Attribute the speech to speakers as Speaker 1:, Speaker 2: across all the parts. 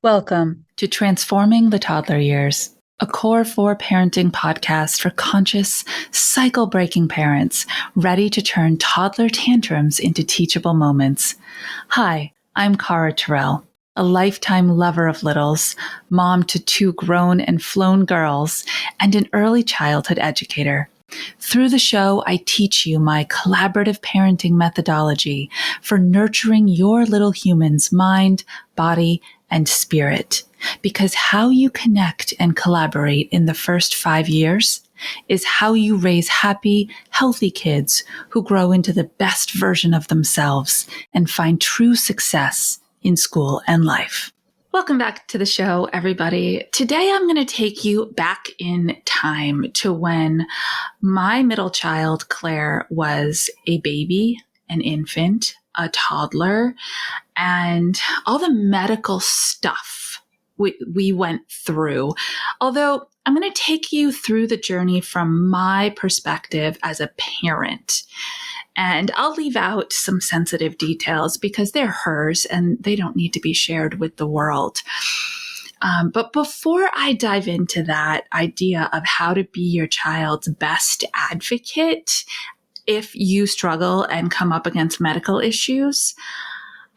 Speaker 1: Welcome to Transforming the Toddler Years, a Core 4 parenting podcast for conscious, cycle-breaking parents ready to turn toddler tantrums into teachable moments. Hi, I'm Cara Tyrrell, a lifetime lover of littles, mom to 2 grown and flown girls, and an early childhood educator. Through the show, I teach you my collaborative parenting methodology for nurturing your little human's mind, body, and spirit. Because how you connect and collaborate in the first 5 years is how you raise happy, healthy kids who grow into the best version of themselves and find true success in school and life. Welcome back to the show, everybody. Today, I'm going to take you back in time to when my middle child, Claire, was a baby, an infant, a toddler, and all the medical stuff we went through. Although I'm going to take you through the journey from my perspective as a parent. And I'll leave out some sensitive details because they're hers and they don't need to be shared with the world. But before I dive into that idea of how to be your child's best advocate, if you struggle and come up against medical issues,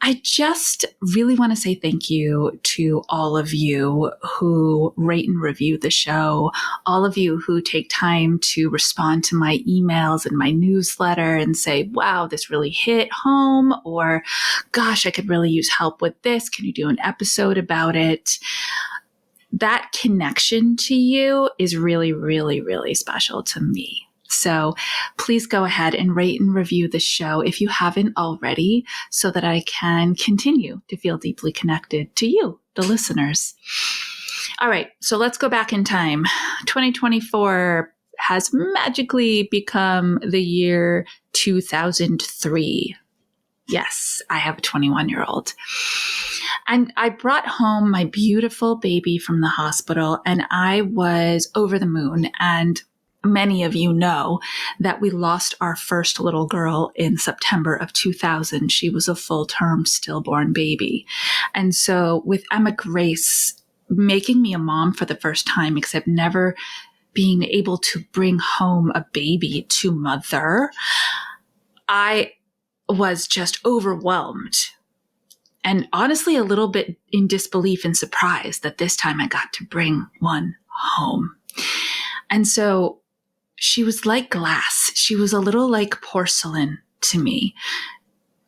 Speaker 1: I just really want to say thank you to all of you who rate and review the show, all of you who take time to respond to my emails and my newsletter and say, wow, this really hit home, or gosh, I could really use help with this. Can you do an episode about it? That connection to you is really, really, really special to me. So please go ahead and rate and review the show if you haven't already, so that I can continue to feel deeply connected to you, the listeners. All right, so let's go back in time. 2024 has magically become the year 2003. Yes, I have a 21-year-old. And I brought home my beautiful baby from the hospital, and I was over the moon. And many of you know that we lost our first little girl in September of 2000. She was a full-term stillborn baby. And so with Emma Grace making me a mom for the first time, except never being able to bring home a baby to mother, I was just overwhelmed. And honestly, a little bit in disbelief and surprise that this time I got to bring one home. And so she was like glass. She was a little like porcelain to me.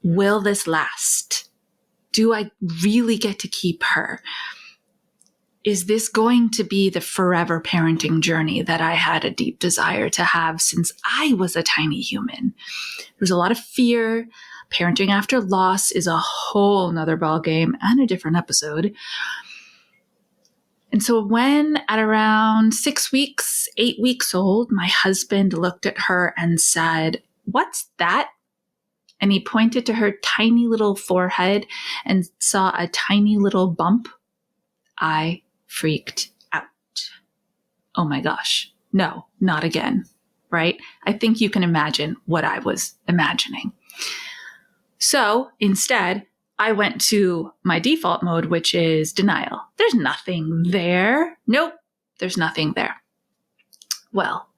Speaker 1: Will this last? Do I really get to keep her? Is this going to be the forever parenting journey that I had a deep desire to have since I was a tiny human? There's a lot of fear. Parenting after loss is a whole nother ballgame and a different episode. And so when at around 6 weeks, 8 weeks old, my husband looked at her and said, "What's that?" And he pointed to her tiny little forehead and saw a tiny little bump. I freaked out. Oh my gosh. No, not again. Right? I think you can imagine what I was imagining. So instead, I went to my default mode, which is denial. There's nothing there. Nope, there's nothing there. Well,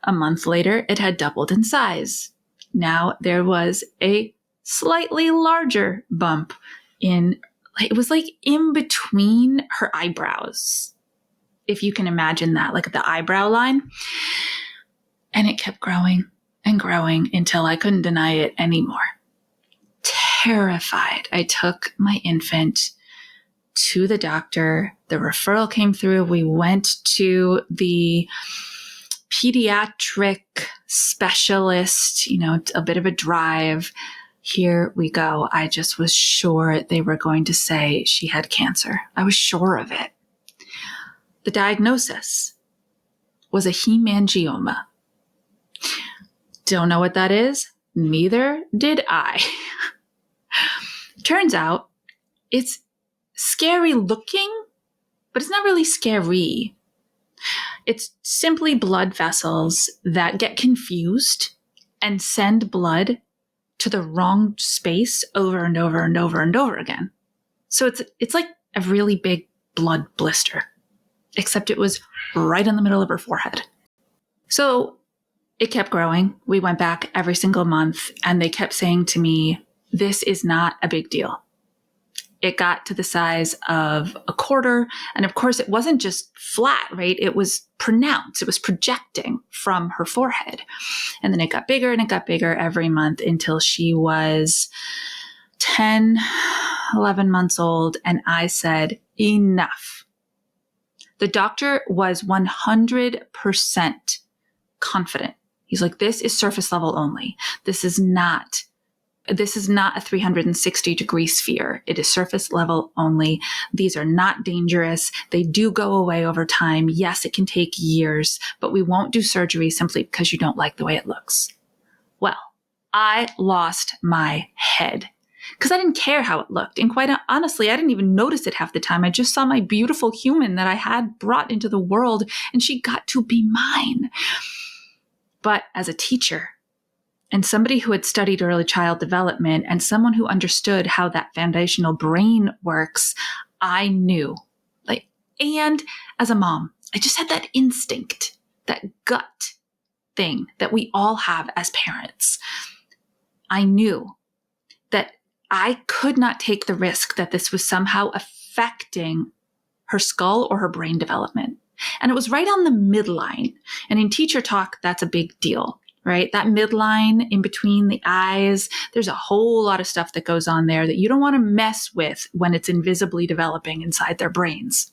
Speaker 1: a month later, it had doubled in size. Now there was a slightly larger bump it was like in between her eyebrows, if you can imagine that, like the eyebrow line. And it kept growing and growing until I couldn't deny it anymore. Terrified, I took my infant to the doctor. The referral came through. We went to the pediatric specialist, a bit of a drive. Here we go. I just was sure they were going to say she had cancer. I was sure of it. The diagnosis was a hemangioma. Don't know what that is. Neither did I. Turns out it's scary looking, but it's not really scary. It's simply blood vessels that get confused and send blood to the wrong space over and over and over and over again. So it's like a really big blood blister, except it was right in the middle of her forehead. So it kept growing. We went back every single month, and they kept saying to me, this is not a big deal. It got to the size of a quarter. And of course, it wasn't just flat, right? It was pronounced. It was projecting from her forehead. And then it got bigger and it got bigger every month until she was 10, 11 months old. And I said, enough. The doctor was 100% confident. He's like, this is surface level only. This is not a 360-degree sphere. It is surface level only. These are not dangerous. They do go away over time. Yes, it can take years, but we won't do surgery simply because you don't like the way it looks. Well, I lost my head because I didn't care how it looked. And quite honestly, I didn't even notice it half the time. I just saw my beautiful human that I had brought into the world, and she got to be mine. But as a teacher, and somebody who had studied early child development and someone who understood how that foundational brain works, I knew. And as a mom, I just had that instinct, that gut thing that we all have as parents. I knew that I could not take the risk that this was somehow affecting her skull or her brain development. And it was right on the midline. And in teacher talk, that's a big deal. Right? That midline in between the eyes, there's a whole lot of stuff that goes on there that you don't want to mess with when it's invisibly developing inside their brains.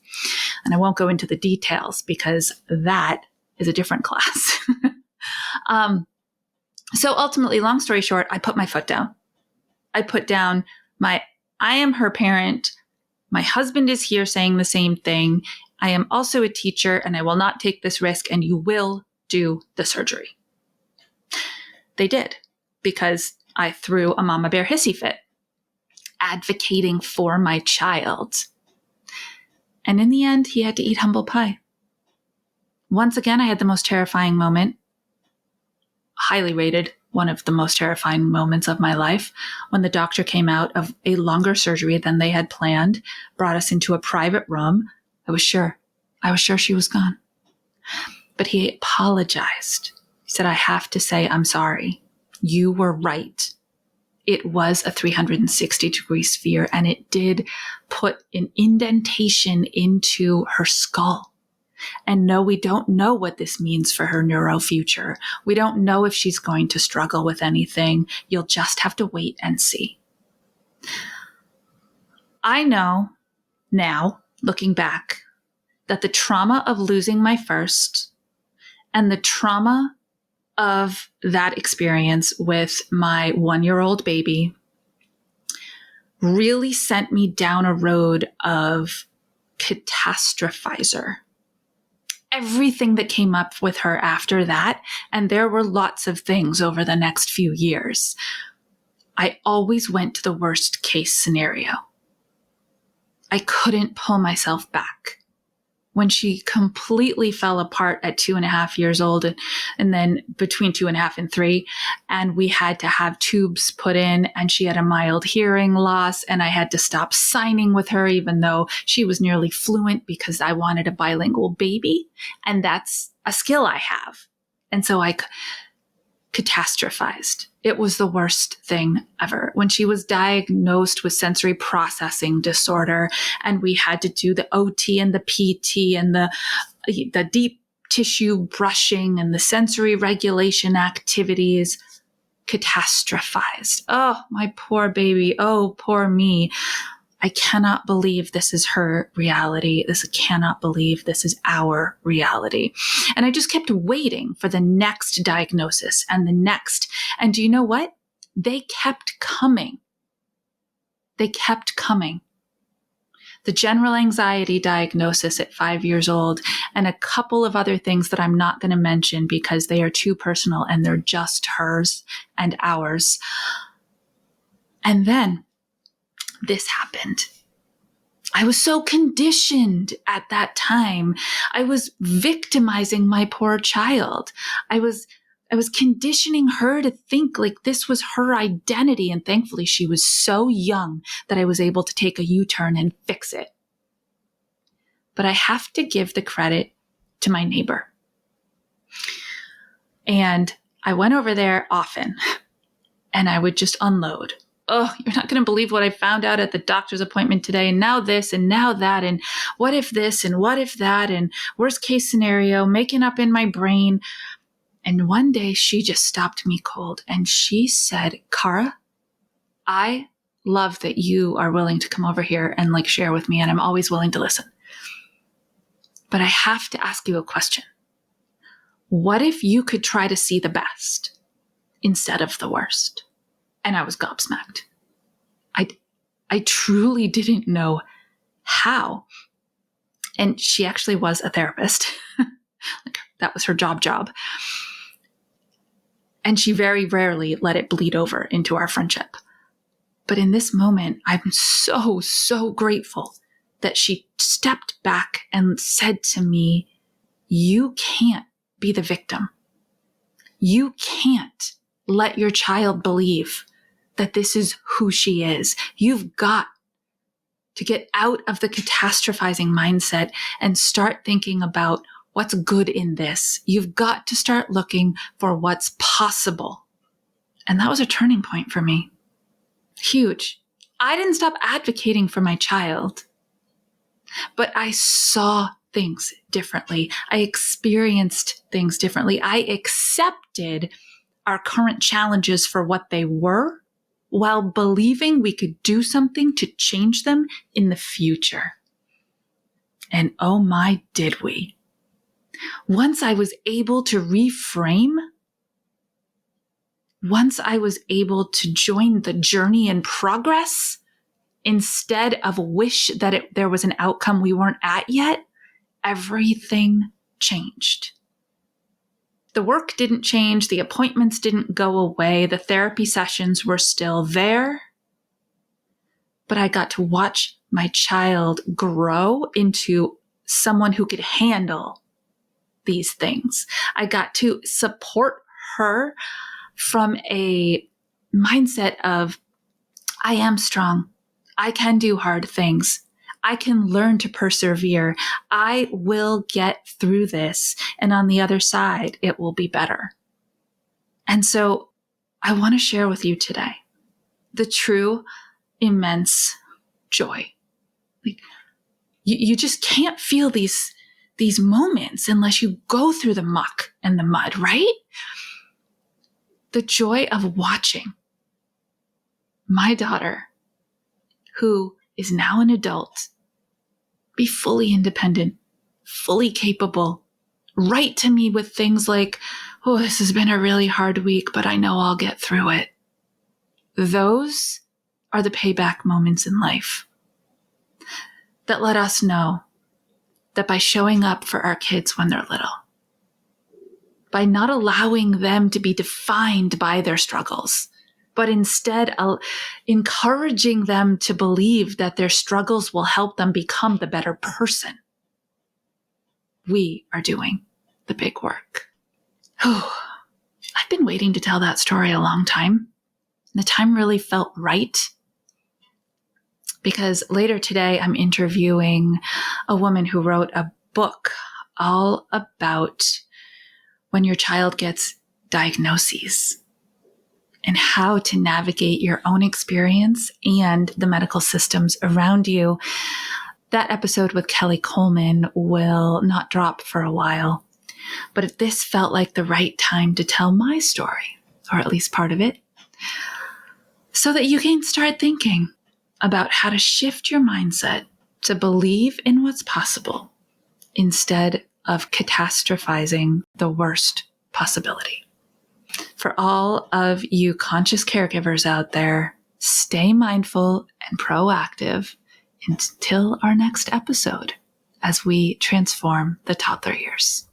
Speaker 1: And I won't go into the details because that is a different class. So ultimately, long story short, I put my foot down. I put down I am her parent. My husband is here saying the same thing. I am also a teacher and I will not take this risk, and you will do the surgery. They did, because I threw a mama bear hissy fit, advocating for my child. And in the end, he had to eat humble pie. Once again, I had the most terrifying moment, highly rated, one of the most terrifying moments of my life, when the doctor came out of a longer surgery than they had planned, brought us into a private room. I was sure she was gone. But he apologized. He said, I have to say, I'm sorry. You were right. It was a 360-degree sphere, and it did put an indentation into her skull. And no, we don't know what this means for her neuro future. We don't know if she's going to struggle with anything. You'll just have to wait and see. I know now, looking back, that the trauma of losing my first and the trauma of that experience with my 1-year-old baby really sent me down a road of catastrophizer. Everything that came up with her after that, and there were lots of things over the next few years, I always went to the worst case scenario. I couldn't pull myself back. When she completely fell apart at 2.5 years old, and then between 2.5 and 3, and we had to have tubes put in, and she had a mild hearing loss, and I had to stop signing with her even though she was nearly fluent because I wanted a bilingual baby, and that's a skill I have. And so I catastrophized. It was the worst thing ever. When she was diagnosed with sensory processing disorder, and we had to do the OT and the PT and the deep tissue brushing and the sensory regulation activities, catastrophized. Oh, my poor baby. Oh, poor me. I cannot believe this is her reality. I cannot believe this is our reality. And I just kept waiting for the next diagnosis and the next. And do you know what? They kept coming. They kept coming. The general anxiety diagnosis at 5 years old, and a couple of other things that I'm not going to mention because they are too personal and they're just hers and ours. And then this happened. I was so conditioned at that time. I was victimizing my poor child. I was conditioning her to think like this was her identity. And thankfully she was so young that I was able to take a U-turn and fix it. but I have to give the credit to my neighbor. And I went over there often and I would just unload. Oh, you're not going to believe what I found out at the doctor's appointment today. And now this and now that. And what if this and what if that? And worst case scenario, making up in my brain. And one day she just stopped me cold and she said, Cara, I love that you are willing to come over here and like share with me. And I'm always willing to listen. But I have to ask you a question. What if you could try to see the best instead of the worst? And I was gobsmacked. I truly didn't know how. And she actually was a therapist. Like, that was her job. And she very rarely let it bleed over into our friendship. But in this moment, I'm so grateful that she stepped back and said to me, you can't be the victim. You can't let your child believe that this is who she is. You've got to get out of the catastrophizing mindset and start thinking about what's good in this. You've got to start looking for what's possible. And that was a turning point for me. Huge. I didn't stop advocating for my child, but I saw things differently. I experienced things differently. I accepted our current challenges for what they were while believing we could do something to change them in the future. And oh my, did we. Once I was able to reframe, once I was able to join the journey and progress instead of wish that there was an outcome we weren't at yet, everything changed. The work didn't change. The appointments didn't go away. The therapy sessions were still there. But I got to watch my child grow into someone who could handle these things. I got to support her from a mindset of, I am strong. I can do hard things. I can learn to persevere. I will get through this. And on the other side, it will be better. And so I want to share with you today the true immense joy. Like, you just can't feel these moments unless you go through the muck and the mud, right? The joy of watching my daughter, who is now an adult, be fully independent, fully capable, write to me with things like, oh, this has been a really hard week, but I know I'll get through it. Those are the payback moments in life that let us know that by showing up for our kids when they're little, by not allowing them to be defined by their struggles, but instead encouraging them to believe that their struggles will help them become the better person, we are doing the big work. I've been waiting to tell that story a long time. The time really felt right, because later today I'm interviewing a woman who wrote a book all about when your child gets diagnoses and how to navigate your own experience and the medical systems around you. That episode with Kelly Coleman will not drop for a while, but this felt like the right time to tell my story, or at least part of it, so that you can start thinking about how to shift your mindset to believe in what's possible instead of catastrophizing the worst possibility. For all of you conscious caregivers out there, stay mindful and proactive until our next episode as we transform the toddler years.